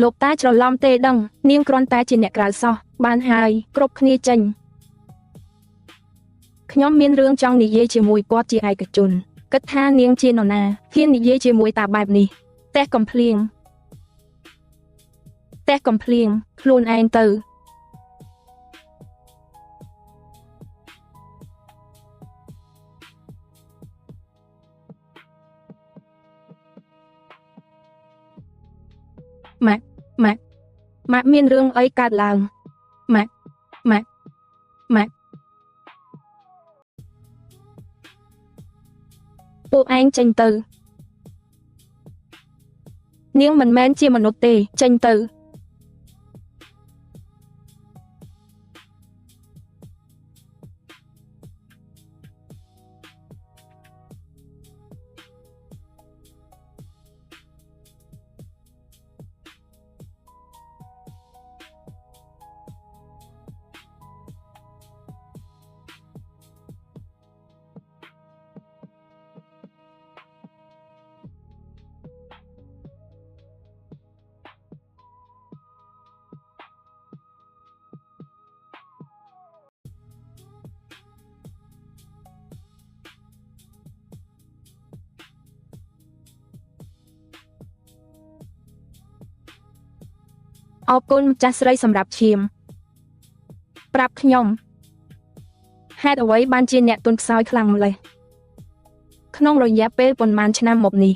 លោកតាច្រឡំទេដឹងនាងគ្រាន់តែជាអ្នកក្រៅសោះបានហើយគ្រប់គ្នាចេញខ្ញុំមានរឿងចង់និយាយជាមួយគាត់ជាឯកជនគិតថានាងជានរណាហ៊ាននិយាយជាមួយតាបែបនេះតែកំភ្លៀងខ្លួនឯងទៅម៉ាក់មានរឿងអីកើតឡើងម៉ាក់ពួកឯងចេញទៅនាងមិនមែនជាមនុស្សទេចេញទៅអរគុណម្ចាស់ស្រីសម្រាប់ឈាមប្រាប់ខ្ញុំហេតុអ្វីបានជាអ្នកទន់ខ្សោយខ្លាំងម្ល៉េះក្នុងរយៈពេលប៉ុន្មានឆ្នាំមកនេះ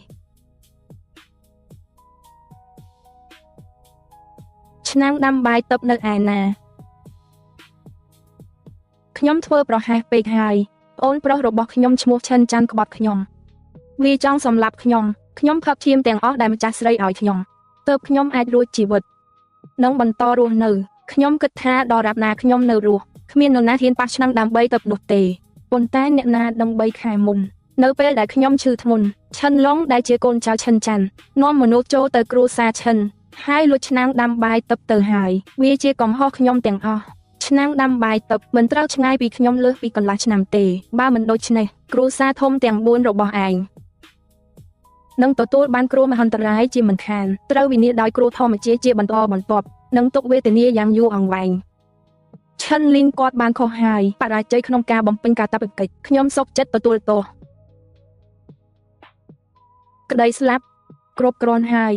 ឆ្នាំងដាំបាយទឹកនៅឯណាខ្ញុំធ្វើប្រហែសពេកហើយប្អូនប្រុសរបស់ខ្ញុំឈ្មោះឈិនច័ន្ទក្បត់ខ្ញុំវាចង់សម្លាប់ខ្ញុំផឹកឈាមទាំងអស់ដែលម្ចាស់ស្រីឲ្យខ្ញុំទើបខ្ញុំអាចរួចជីវិតនឹងបន្តរស់នៅខ្ញុំគិតថាដរាបណាខ្ញុំនៅរស់គ្មាននរណាហ៊ានប៉ះឆ្នាំងដើម្បីទៅនោះទេប៉ុន្តែអ្នកណាដឹង3ខែមុននៅពេលដែលខ្ញុំឈឺធ្ងន់ឈិនឡុងដែលជាកូនចៅឈិនច័ន្ទនាំមនុស្សចូលទៅគ្រួសារឈិនហើយលួចឆ្នាំងដាំបាយទឹកទៅហើយវាជាកំហុសខ្ញុំទាំងអស់ឆ្នាំងដាំបាយទឹកមិនត្រូវឆ្ងាយពីខ្ញុំលើសពីកន្លះឆ្នាំទេបើមិនដូច្នេះគ្រួសារធំទាំង4របស់ឯងនឹងទទួលបានគ្រោះមហន្តរាយជាមិនខានត្រូវវិនាសដោយគ្រោះធម្មជាតិជាបន្តបន្ទាប់នឹងទុក្ខវេទនាយ៉ាងយូរអង្វែងឈិនលីនគាត់បានខុសហើយបរាជ័យក្នុងការបំពេញកាតព្វកិច្ចខ្ញុំសុខចិត្តទទួលទោសក្តីស្លាប់គ្រប់គ្រាន់ហើយ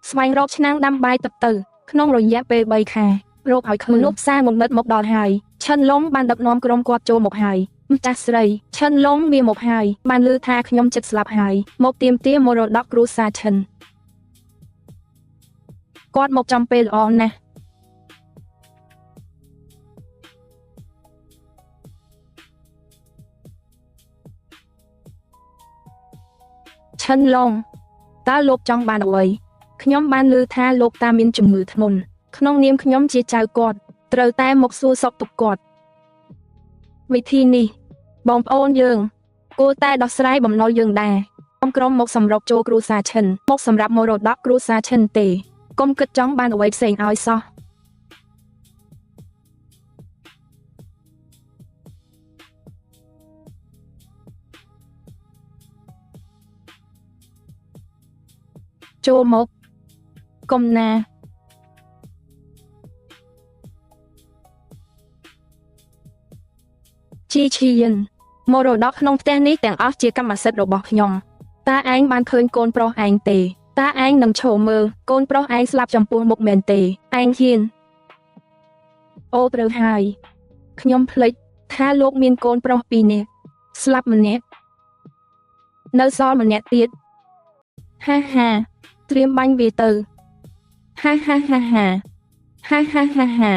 ស្វែងរកឆ្នាំងដាំបាយទឹកទៅក្នុងរយៈពេល3ខែរកឲ្យឃើញមនុស្សផ្សារងងឹតមកដល់ហើយឈិនឡុងបានដឹកនាំក្រុមគាត់ចូលមកហើយម្ចាស់ស្រីឈិនឡុងវាមកហើយបានឮថាខ្ញុំជិតស្លាប់ហើយមកទាមទារមរតកគ្រួសារឈិនគាត់មកចំពេលល្អណាស់ឈិនឡុងតើលោកចង់បានអ្វីខ្ញុំបានឮថាលោកតាមានជំងឺធ្ងន់ក្នុងនាមខ្ញុំជាចៅគាត់ត្រូវតែមកសួរសុខទុក្ខគាត់វិធីនេះបងប្អូនយើងគួរតែដោះស្រាយបំណុលយើងដែរក្រុមមកសម្រុកចូលគ្រួសារឈិនមកសម្រាប់មរតកគ្រួសារឈិនទេកុំគិតចង់បានអ្វីផ្សេងឲ្យសោះចូលមកកុំណាជីយិនមរតកក្នុងផ្ទះនេះទាំងអស់ជាកម្មសិទ្ធិរបស់ខ្ញុំតើឯងបានឃើញកូនប្រុសឯងទេតើឯងនឹងឈរមើលកូនប្រុសឯងស្លាប់ចំពោះមុខមែនទេឯងហ៊ានអូត្រូវហើយខ្ញុំភ្លេចថាលោកមានកូនប្រុស2នាក់ស្លាប់ម្នាក់នៅសល់ម្នាក់ទៀតហាត្រៀមបាញ់វាទៅហា